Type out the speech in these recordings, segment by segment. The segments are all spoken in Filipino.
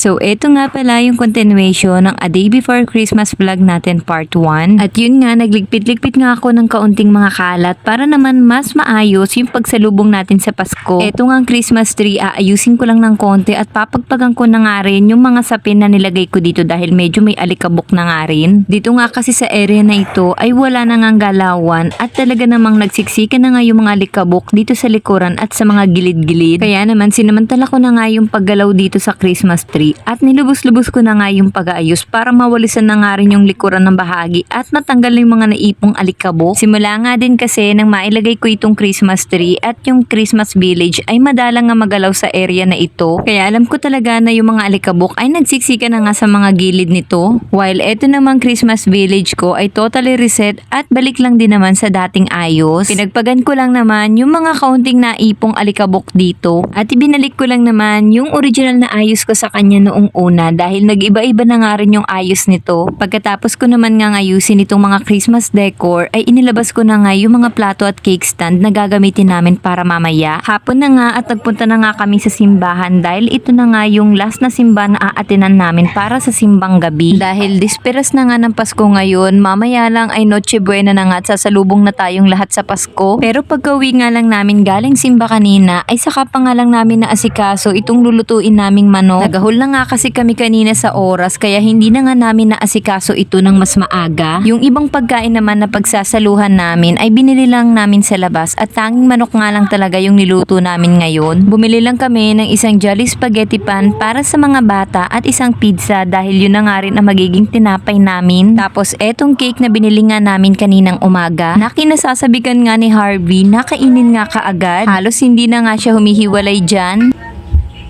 So eto nga pala yung continuation ng A Day Before Christmas vlog natin part 1. At yun nga, nagligpit-ligpit nga ako ng kaunting mga kalat para naman mas maayos yung pagsalubong natin sa Pasko. Eto nga ang Christmas tree, aayusin ko lang ng konti at papagpagan ko na nga rin yung mga sapin na nilagay ko dito dahil medyo may alikabok na nga rin. Dito nga kasi sa area na ito ay wala na nga galawan at talaga namang nagsiksika na nga yung mga alikabok dito sa likuran at sa mga gilid-gilid. Kaya naman sinamantala ko na nga yung paggalaw dito sa Christmas tree at nilubos-lubos ko na nga yung pag-aayos para mawalisan na nga rin yung likuran ng bahagi at matanggal yung mga naipong alikabok. Simula nga din kasi nang mailagay ko itong Christmas tree at yung Christmas village ay madalang nga magalaw sa area na ito. Kaya alam ko talaga na yung mga alikabok ay nagsiksika na nga sa mga gilid nito. While eto namang Christmas village ko ay totally reset at balik lang din naman sa dating ayos. Pinagpagan ko lang naman yung mga kaunting naipong alikabok dito at ibinalik ko lang naman yung original na ayos ko sa kanya noong una dahil nag-iba-iba na nga rin yung ayos nito. Pagkatapos ko naman nga ayusin itong mga Christmas decor ay inilabas ko na nga yung mga plato at cake stand na gagamitin namin para mamaya. Hapon na nga at nagpunta na nga kami sa simbahan dahil ito na nga yung last na simba na aatinan namin para sa simbang gabi. Dahil disperas na nga ng Pasko ngayon, mamaya lang ay Noche Buena na nga at sasalubong na tayong lahat sa Pasko. Pero pagka-uwi nga lang namin galing simba kanina ay saka pa nga lang namin na asikaso itong lulutuin naming manok. Nagahol na nga kasi kami kanina sa oras kaya hindi na nga namin na asikaso ito ng mas maaga. Yung ibang pagkain naman na pagsasaluhan namin ay binili lang namin sa labas at tanging manok nga lang talaga yung niluto namin ngayon. Bumili lang kami ng isang Jolly Spaghetti Pan para sa mga bata at isang pizza dahil yun na nga rin ang magiging tinapay namin. Tapos etong cake na binili nga namin kaninang umaga na kinasasabikan nga ni Harvey na kainin nga kaagad. Halos hindi na nga siya humihiwalay dyan.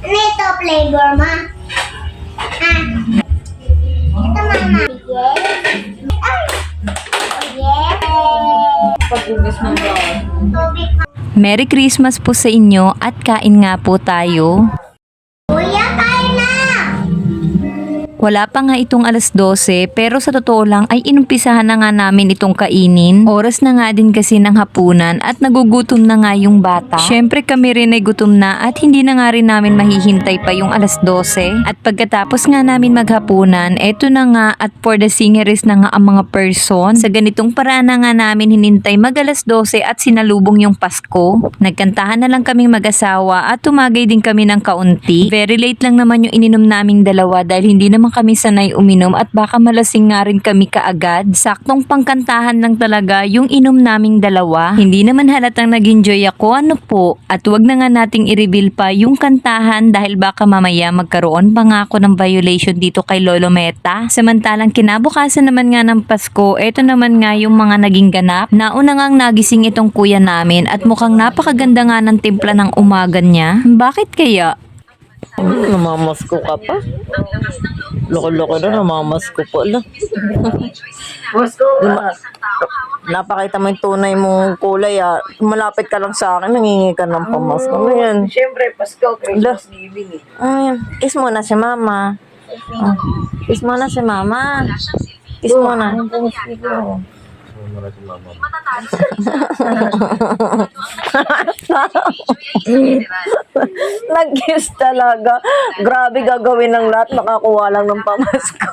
Ano ito, flavor, ma? Ito, mama. Yes. Yes. Tubig, ma. Merry Christmas po sa inyo at kain nga po tayo. Kuya, kain na! Wala pa nga itong alas 12 pero sa totoo lang ay inumpisahan na nga namin itong kainin. Oras na nga din kasi ng hapunan at nagugutom na nga yung bata. Syempre kami rin ay gutom na at hindi na nga rin namin mahihintay pa yung alas 12. At pagkatapos nga namin maghapunan, eto na nga at for the singeries na nga ang mga person. Sa ganitong paraan na nga namin hinintay mag alas 12 at sinalubong yung Pasko. Nagkantahan na lang kaming mag-asawa at tumagay din kami ng kaunti. Very late lang naman yung ininom naming dalawa dahil hindi naman kami sanay uminom at baka malasing nga rin kami kaagad. Saktong pangkantahan lang talaga yung inom naming dalawa. Hindi naman halatang nag-enjoy ako, ano po. At wag na nga nating i-reveal pa yung kantahan dahil baka mamaya magkaroon pa nga ako ng violation dito kay Lolo Meta. Samantalang kinabukasan naman nga ng Pasko, eto naman nga yung mga naging ganap. Nauna ngang nagising itong kuya namin at mukhang napakaganda nga ng timpla ng umaga niya. Bakit kaya? Namamasko ka pa? Loko-loko na, namamasko po lang. Napakita mo yung tunay mong kulay Malapit ka lang sa akin, nangingi ka ng pamasko. Ano yan? Siyempre, Pasko, Christmas giving eh. Ayan, kiss mo na si mama. Kiss mo na si mama. Kiss mo na. Nag-kiss talaga. Grabe gagawin ng lahat, makakuha lang ng pamasko.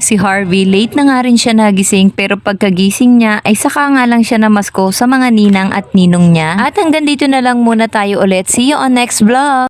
Si Harvey, late na nga rin siya nagising pero pagkagising niya ay saka nga lang siya namasko sa mga ninang at ninong niya. At hanggang dito na lang muna tayo ulit. See you on next vlog!